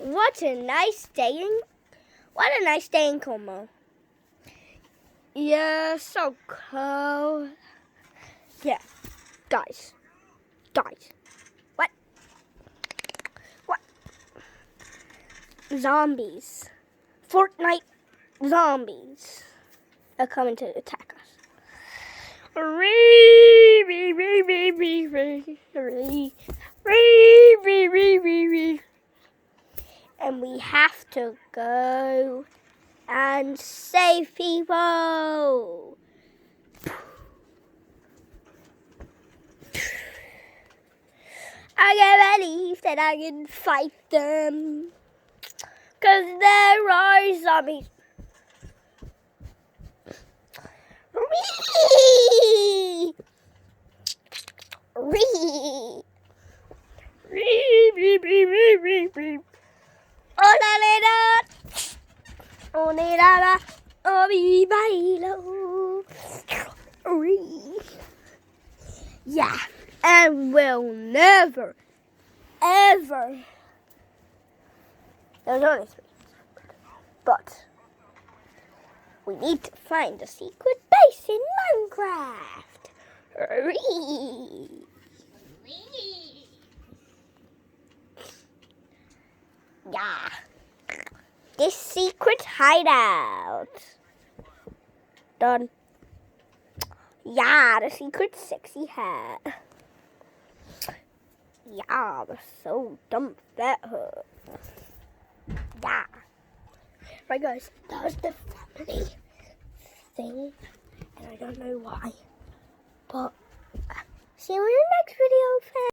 What a nice day in Como. Yeah, so cold. Yeah, guys. What? Zombies. Fortnite zombies are coming to attack us. And we have to go and save people. I can't believe that I can fight them, 'cause there are zombies. Yeah, and we'll never, ever. There's only 3, but we need to find a secret base in Minecraft. Yeah, this secret hideout. Done. Yeah, the secret sexy hat. Yeah, the so dumb fat hook. Yeah. Right, guys, that was the family thing, and I don't know why, but see you in the next video, fam.